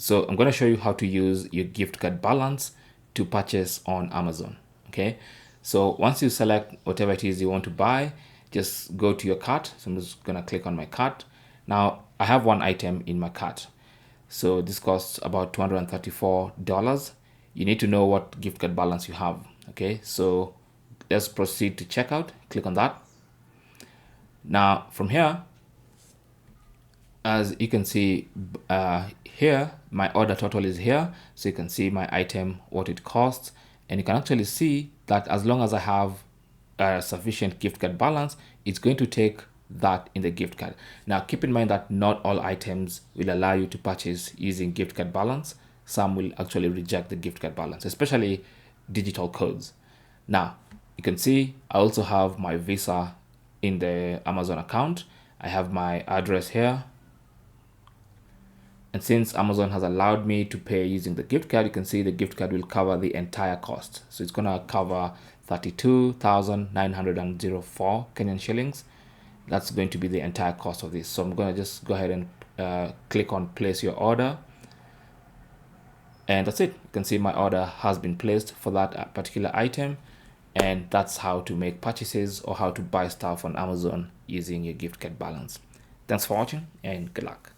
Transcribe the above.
So I'm going to show you how to use your gift card balance to purchase on Amazon. Okay, so once you select whatever it is you want to buy, just go to your cart. So I'm just going to click on my cart. Now I have one item in my cart. So this costs about $234. You need to know what gift card balance you have. Okay, so let's proceed to checkout. Click on that. Now from here, as you can see here, my order total is here. So you can see my item, what it costs, and you can actually see that as long as I have sufficient gift card balance, it's going to take that in the gift card. Now keep in mind that not all items will allow you to purchase using gift card balance. Some will actually reject the gift card balance, especially digital codes. Now you can see I also have my Visa in the Amazon account. I have my address here. And since Amazon has allowed me to pay using the gift card, you can see the gift card will cover the entire cost. So it's going to cover 32,904 Kenyan shillings. That's going to be the entire cost of this. So I'm going to just go ahead and click on place your order. And that's it. You can see my order has been placed for that particular item. And that's how to make purchases or how to buy stuff on Amazon using your gift card balance. Thanks for watching and good luck.